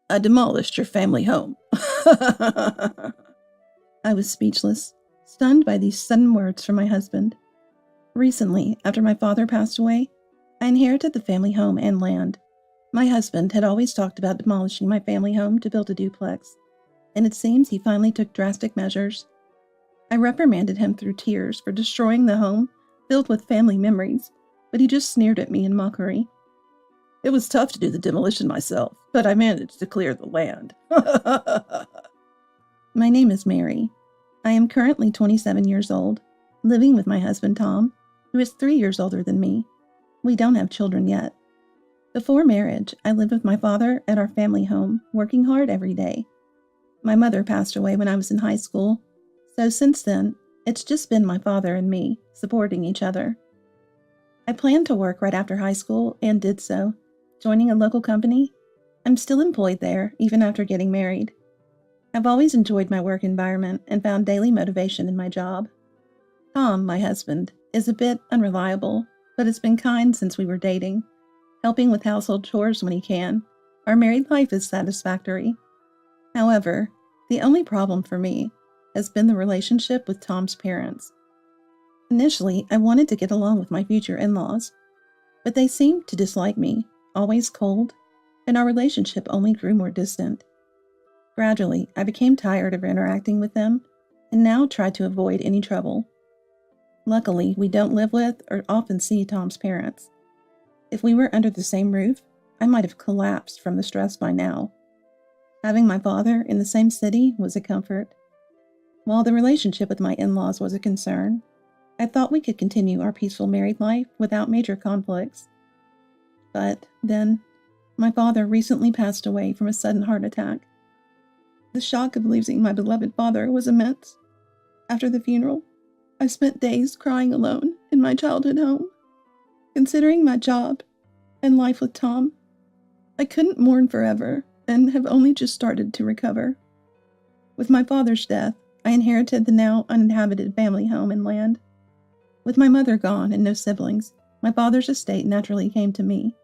I demolished your family home. I was speechless, stunned by these sudden words from my husband. Recently, after my father passed away, I inherited the family home and land. My husband had always talked about demolishing my family home to build a duplex, and it seems he finally took drastic measures. I reprimanded him through tears for destroying the home filled with family memories, but he just sneered at me in mockery. It was tough to do the demolition myself, but I managed to clear the land. My name is Mary. I am currently 27 years old, living with my husband Tom, who is 3 years older than me. We don't have children yet. Before marriage, I lived with my father at our family home, working hard every day. My mother passed away when I was in high school, so since then, it's just been my father and me, supporting each other. I planned to work right after high school and did so, joining a local company. I'm still employed there, even after getting married. I've always enjoyed my work environment and found daily motivation in my job. Tom, my husband, is a bit unreliable, but has been kind since we were dating, helping with household chores when he can. Our married life is satisfactory. However, the only problem for me has been the relationship with Tom's parents. Initially, I wanted to get along with my future in-laws, but they seemed to dislike me, always cold, and our relationship only grew more distant. Gradually, I became tired of interacting with them and now try to avoid any trouble. Luckily, we don't live with or often see Tom's parents. If we were under the same roof, I might have collapsed from the stress by now. Having my father in the same city was a comfort. While the relationship with my in-laws was a concern, I thought we could continue our peaceful married life without major conflicts. But then, my father recently passed away from a sudden heart attack. The shock of losing my beloved father was immense. After the funeral, I spent days crying alone in my childhood home. Considering my job and life with Tom, I couldn't mourn forever and have only just started to recover. With my father's death, I inherited the now uninhabited family home and land. With my mother gone and no siblings, my father's estate naturally came to me.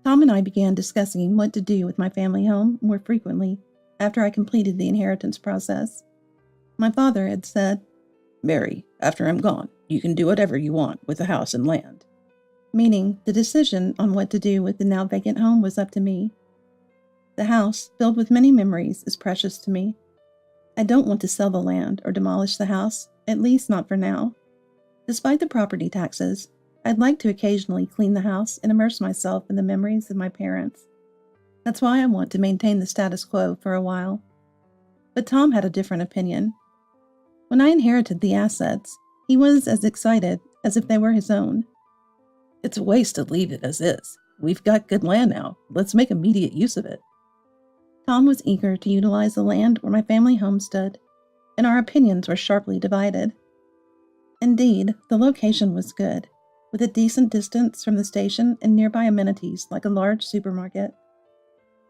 Tom and I began discussing what to do with my family home more frequently after I completed the inheritance process. My father had said, "Mary, after I'm gone, you can do whatever you want with the house and land." Meaning the decision on what to do with the now vacant home was up to me. The house, filled with many memories, is precious to me. I don't want to sell the land or demolish the house, at least not for now. Despite the property taxes, I'd like to occasionally clean the house and immerse myself in the memories of my parents. That's why I want to maintain the status quo for a while. But Tom had a different opinion. When I inherited the assets, he was as excited as if they were his own. "It's a waste to leave it as is. We've got good land now. Let's make immediate use of it." Tom was eager to utilize the land where my family home stood, and our opinions were sharply divided. Indeed, the location was good, with a decent distance from the station and nearby amenities like a large supermarket.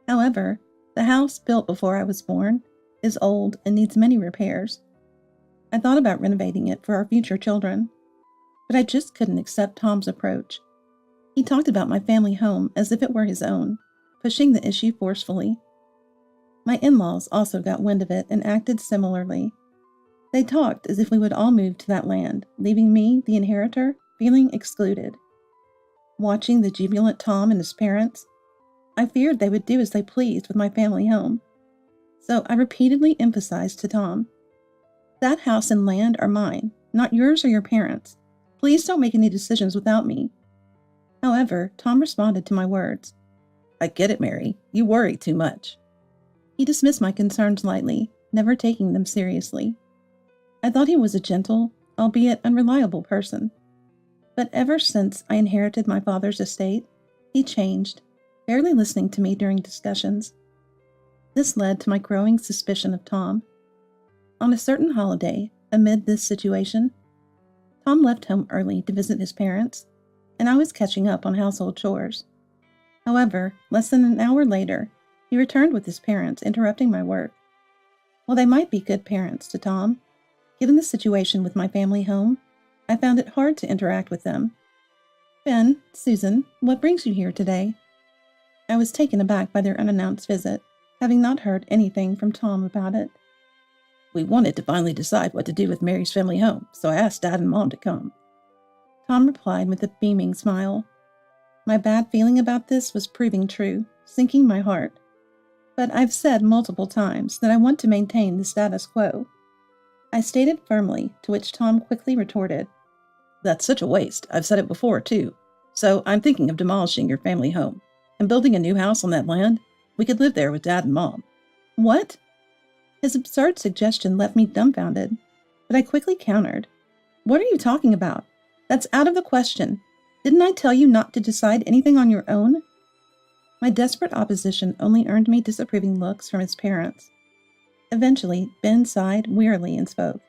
However, the house, built before I was born, is old and needs many repairs. I thought about renovating it for our future children, but I just couldn't accept Tom's approach. He talked about my family home as if it were his own, pushing the issue forcefully. My in-laws also got wind of it and acted similarly. They talked as if we would all move to that land, leaving me, the inheritor, feeling excluded. Watching the jubilant Tom and his parents, I feared they would do as they pleased with my family home. So I repeatedly emphasized to Tom, "That house and land are mine, not yours or your parents. Please don't make any decisions without me." However, Tom responded to my words. "I get it, Mary. You worry too much." He dismissed my concerns lightly, never taking them seriously. I thought he was a gentle, albeit unreliable person. But ever since I inherited my father's estate, he changed, barely listening to me during discussions. This led to my growing suspicion of Tom. On a certain holiday, amid this situation, Tom left home early to visit his parents, and I was catching up on household chores. However, less than an hour later, he returned with his parents, interrupting my work. While they might be good parents to Tom, given the situation with my family home, I found it hard to interact with them. "Ben, Susan, what brings you here today?" I was taken aback by their unannounced visit, having not heard anything from Tom about it. We wanted to finally decide what to do with Mary's family home, so I asked Dad and Mom to come. Tom replied with a beaming smile. My bad feeling about this was proving true, sinking my heart. But I've said multiple times that I want to maintain the status quo. I stated firmly, to which Tom quickly retorted, That's such a waste. I've said it before, too. So I'm thinking of demolishing your family home and building a new house on that land. We could live there with Dad and Mom. What? His absurd suggestion left me dumbfounded, but I quickly countered. What are you talking about? That's out of the question. Didn't I tell you not to decide anything on your own? My desperate opposition only earned me disapproving looks from his parents. Eventually, Ben sighed wearily and spoke.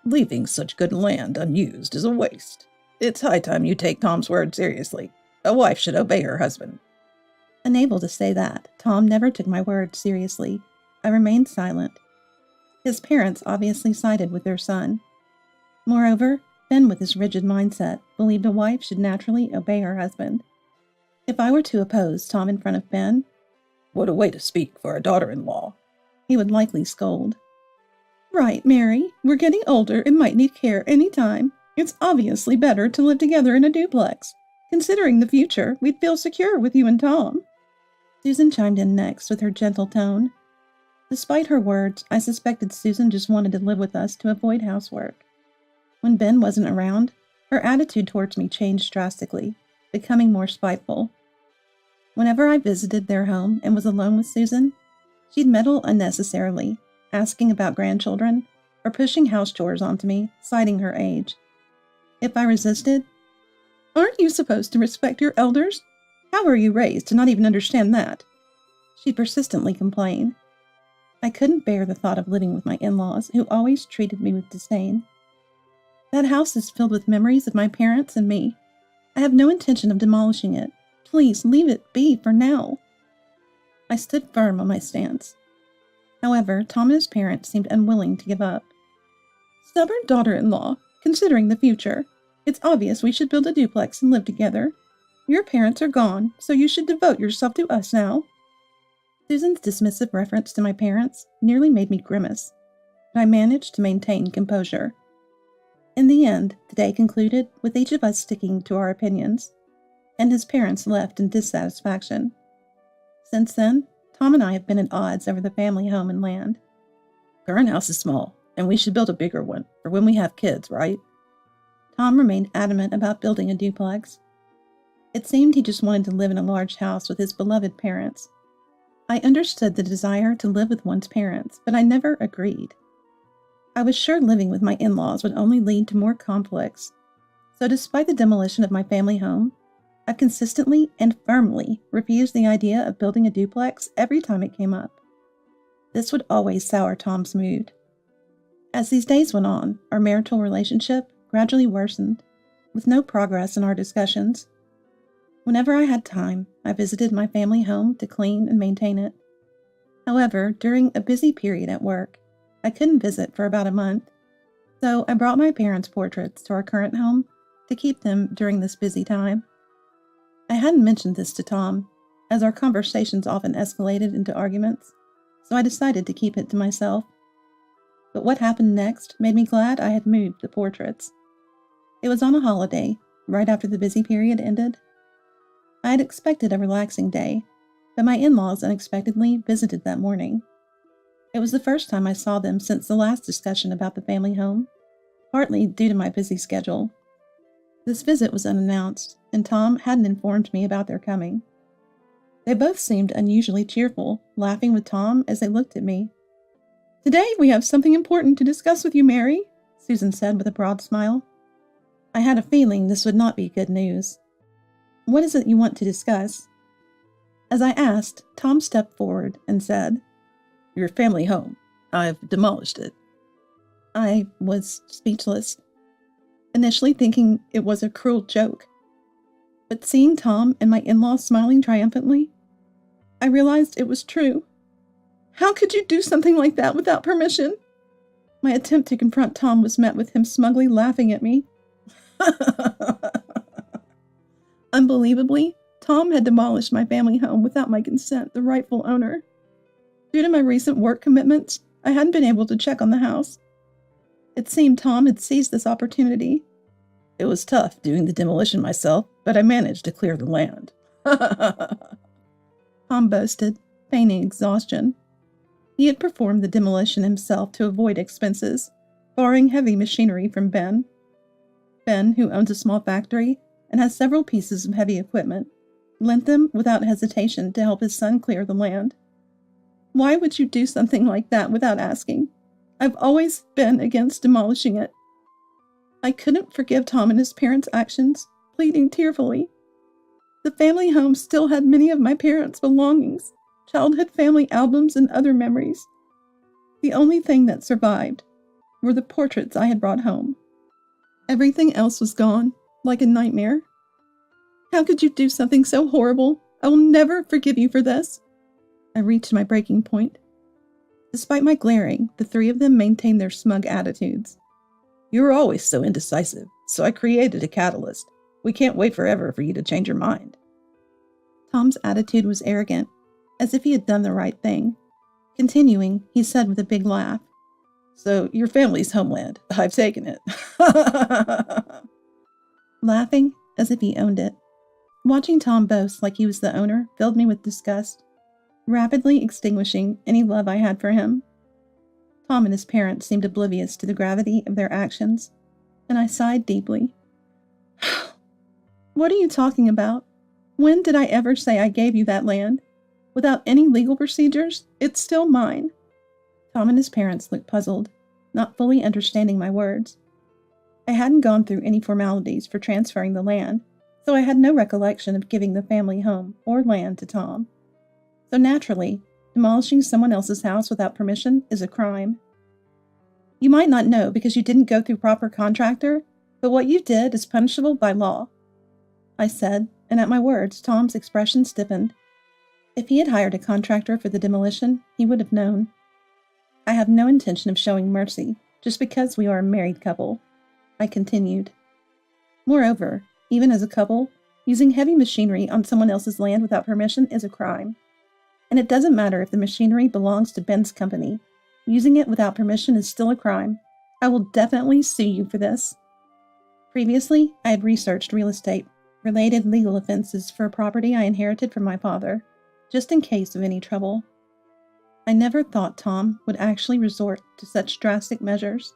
Leaving such good land unused is a waste. It's high time you take Tom's word seriously. A wife should obey her husband. Unable to say that, Tom never took my word seriously. I remained silent. His parents obviously sided with their son. Moreover, Ben, with his rigid mindset, believed a wife should naturally obey her husband. If I were to oppose Tom in front of Ben, what a way to speak for a daughter-in-law, he would likely scold. Right, Mary. We're getting older and might need care any time. It's obviously better to live together in a duplex. Considering the future, we'd feel secure with you and Tom. Susan chimed in next with her gentle tone. Despite her words, I suspected Susan just wanted to live with us to avoid housework. When Ben wasn't around, her attitude towards me changed drastically, becoming more spiteful. Whenever I visited their home and was alone with Susan, she'd meddle unnecessarily, asking about grandchildren or pushing house chores onto me, citing her age. If I resisted, "Aren't you supposed to respect your elders? How were you raised to not even understand that?" she'd persistently complain. I couldn't bear the thought of living with my in-laws, who always treated me with disdain. That house is filled with memories of my parents and me. I have no intention of demolishing it. Please leave it be for now. I stood firm on my stance. However, Tom and his parents seemed unwilling to give up. Stubborn daughter-in-law, considering the future. It's obvious we should build a duplex and live together. Your parents are gone, so you should devote yourself to us now. Susan's dismissive reference to my parents nearly made me grimace, but I managed to maintain composure. In the end, the day concluded with each of us sticking to our opinions, and his parents left in dissatisfaction. Since then, Tom and I have been at odds over the family home and land. Current house is small, and we should build a bigger one for when we have kids, right? Tom remained adamant about building a duplex. It seemed he just wanted to live in a large house with his beloved parents. I understood the desire to live with one's parents, but I never agreed. I was sure living with my in-laws would only lead to more conflicts. So despite the demolition of my family home, I've consistently and firmly refused the idea of building a duplex every time it came up. This would always sour Tom's mood. As these days went on, our marital relationship gradually worsened, with no progress in our discussions. Whenever I had time, I visited my family home to clean and maintain it. However, during a busy period at work, I couldn't visit for about a month, so I brought my parents' portraits to our current home to keep them during this busy time. I hadn't mentioned this to Tom, as our conversations often escalated into arguments, so I decided to keep it to myself. But what happened next made me glad I had moved the portraits. It was on a holiday, right after the busy period ended. I had expected a relaxing day, but my in-laws unexpectedly visited that morning. It was the first time I saw them since the last discussion about the family home, partly due to my busy schedule. This visit was unannounced, and Tom hadn't informed me about their coming. They both seemed unusually cheerful, laughing with Tom as they looked at me. "Today we have something important to discuss with you, Mary," Susan said with a broad smile. I had a feeling this would not be good news. "What is it you want to discuss?" As I asked, Tom stepped forward and said, "Your family home. I've demolished it." I was speechless, initially thinking it was a cruel joke. But seeing Tom and my in-laws smiling triumphantly, I realized it was true. "How could you do something like that without permission?" My attempt to confront Tom was met with him smugly laughing at me. Unbelievably, Tom had demolished my family home without my consent, the rightful owner. Due to my recent work commitments, I hadn't been able to check on the house. It seemed Tom had seized this opportunity. It was tough doing the demolition myself, but I managed to clear the land. Tom boasted, feigning exhaustion. He had performed the demolition himself to avoid expenses, borrowing heavy machinery from Ben. Ben, who owns a small factory and has several pieces of heavy equipment, lent them without hesitation to help his son clear the land. Why would you do something like that without asking? I've always been against demolishing it. I couldn't forgive Tom and his parents' actions, pleading tearfully. The family home still had many of my parents' belongings, childhood family albums, and other memories. The only thing that survived were the portraits I had brought home. Everything else was gone, like a nightmare. How could you do something so horrible? I will never forgive you for this. I reached my breaking point. Despite my glaring, the three of them maintained their smug attitudes. You were always so indecisive, so I created a catalyst. We can't wait forever for you to change your mind. Tom's attitude was arrogant, as if he had done the right thing. Continuing, he said with a big laugh, So your family's homeland. I've taken it. Laughing as if he owned it. Watching Tom boast like he was the owner filled me with disgust, rapidly extinguishing any love I had for him. Tom and his parents seemed oblivious to the gravity of their actions, and I sighed deeply. What are you talking about? When did I ever say I gave you that land? Without any legal procedures, it's still mine. Tom and his parents looked puzzled, not fully understanding my words. I hadn't gone through any formalities for transferring the land, so I had no recollection of giving the family home or land to Tom. So naturally, demolishing someone else's house without permission is a crime. You might not know because you didn't go through proper contractor, but what you did is punishable by law, I said, and at my words, Tom's expression stiffened. If he had hired a contractor for the demolition, he would have known. I have no intention of showing mercy just because we are a married couple, I continued. Moreover, even as a couple, using heavy machinery on someone else's land without permission is a crime. And it doesn't matter if the machinery belongs to Ben's company. Using it without permission is still a crime. I will definitely sue you for this. Previously, I had researched real estate-related legal offenses for a property I inherited from my father, just in case of any trouble. I never thought Tom would actually resort to such drastic measures.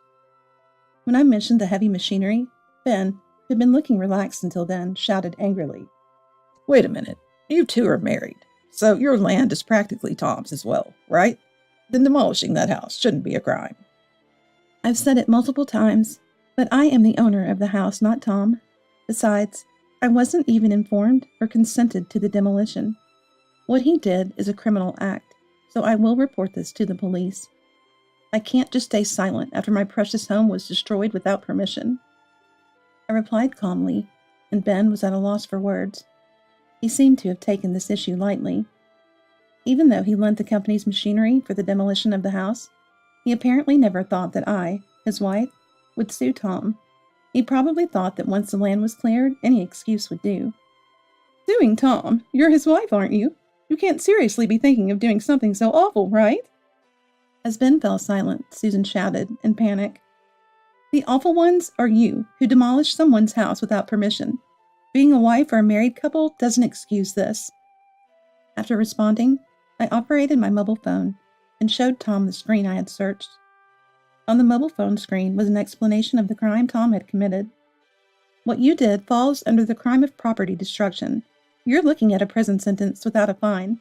When I mentioned the heavy machinery, Ben, who had been looking relaxed until then, shouted angrily, Wait a minute, you two are married, so your land is practically Tom's as well, right? Then demolishing that house shouldn't be a crime. I've said it multiple times, but I am the owner of the house, not Tom. Besides, I wasn't even informed or consented to the demolition. What he did is a criminal act, so I will report this to the police. I can't just stay silent after my precious home was destroyed without permission. I replied calmly, and Ben was at a loss for words. He seemed to have taken this issue lightly. Even though he lent the company's machinery for the demolition of the house, he apparently never thought that I, his wife, would sue Tom. He probably thought that once the land was cleared, any excuse would do. Suing Tom? You're his wife, aren't you? You can't seriously be thinking of doing something so awful, right? As Ben fell silent, Susan shouted in panic. The awful ones are you, who demolished someone's house without permission. Being a wife or a married couple doesn't excuse this. After responding, I operated my mobile phone and showed Tom the screen I had searched. On the mobile phone screen was an explanation of the crime Tom had committed. What you did falls under the crime of property destruction. You're looking at a prison sentence without a fine.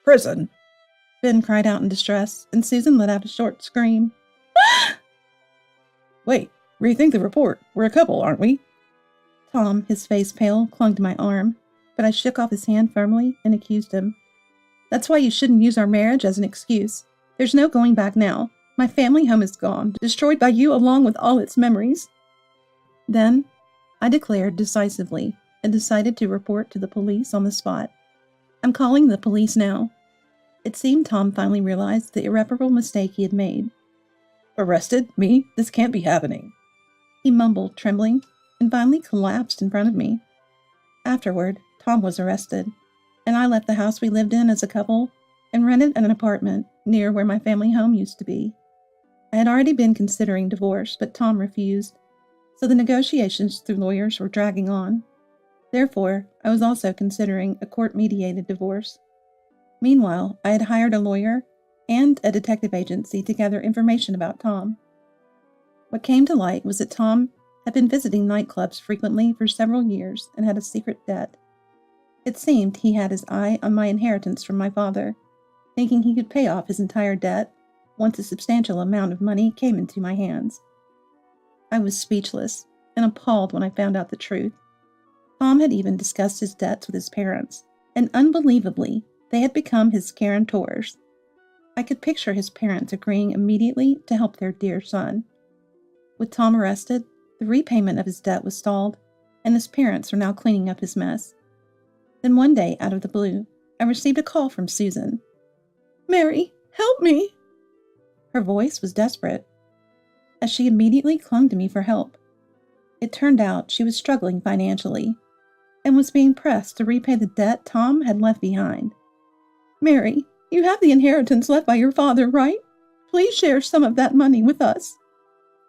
Prison? Ben cried out in distress, and Susan let out a short scream. Wait, rethink the report. We're a couple, aren't we? Tom, his face pale, clung to my arm, but I shook off his hand firmly and accused him. That's why you shouldn't use our marriage as an excuse. There's no going back now. My family home is gone, destroyed by you along with all its memories. Then, I declared decisively and decided to report to the police on the spot. I'm calling the police now. It seemed Tom finally realized the irreparable mistake he had made. Arrested? Me? This can't be happening. He mumbled, trembling, and finally collapsed in front of me. Afterward, Tom was arrested, and I left the house we lived in as a couple and rented an apartment near where my family home used to be. I had already been considering divorce, but Tom refused, so the negotiations through lawyers were dragging on. Therefore, I was also considering a court-mediated divorce. Meanwhile, I had hired a lawyer and a detective agency to gather information about Tom. What came to light was that Tom had been visiting nightclubs frequently for several years and had a secret debt. It seemed he had his eye on my inheritance from my father, thinking he could pay off his entire debt once a substantial amount of money came into my hands. I was speechless and appalled when I found out the truth. Tom had even discussed his debts with his parents, and unbelievably, they had become his guarantors. I could picture his parents agreeing immediately to help their dear son. With Tom arrested, the repayment of his debt was stalled, and his parents were now cleaning up his mess. Then one day, out of the blue, I received a call from Susan. "Mary, help me!" Her voice was desperate, as she immediately clung to me for help. It turned out she was struggling financially and was being pressed to repay the debt Tom had left behind. "Mary, you have the inheritance left by your father, right? Please share some of that money with us."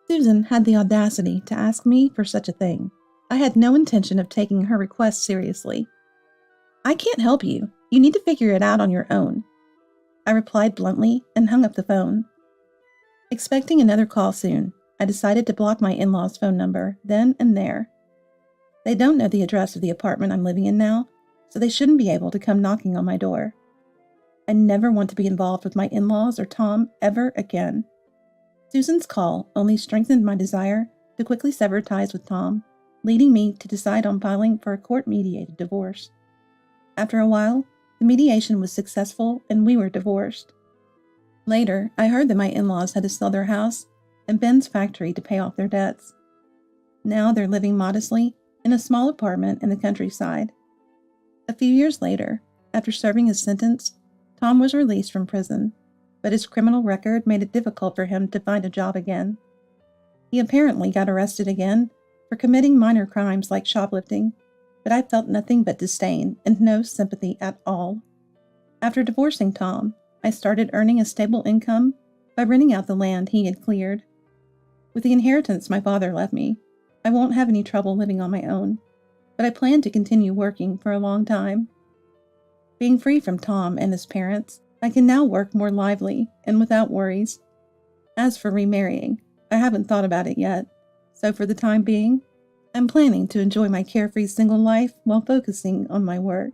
Susan had the audacity to ask me for such a thing. I had no intention of taking her request seriously. "I can't help you. You need to figure it out on your own," I replied bluntly and hung up the phone. Expecting another call soon, I decided to block my in-laws' phone number then and there. They don't know the address of the apartment I'm living in now, so they shouldn't be able to come knocking on my door. I never want to be involved with my in-laws or Tom ever again. Susan's call only strengthened my desire to quickly sever ties with Tom, leading me to decide on filing for a court-mediated divorce. After a while, the mediation was successful and we were divorced. Later, I heard that my in-laws had to sell their house and Ben's factory to pay off their debts. Now they're living modestly in a small apartment in the countryside. A few years later, after serving his sentence, Tom was released from prison, but his criminal record made it difficult for him to find a job again. He apparently got arrested again for committing minor crimes like shoplifting, but I felt nothing but disdain and no sympathy at all. After divorcing Tom, I started earning a stable income by renting out the land he had cleared. With the inheritance my father left me, I won't have any trouble living on my own, but I plan to continue working for a long time. Being free from Tom and his parents, I can now work more lively and without worries. As for remarrying, I haven't thought about it yet, so for the time being, I'm planning to enjoy my carefree single life while focusing on my work.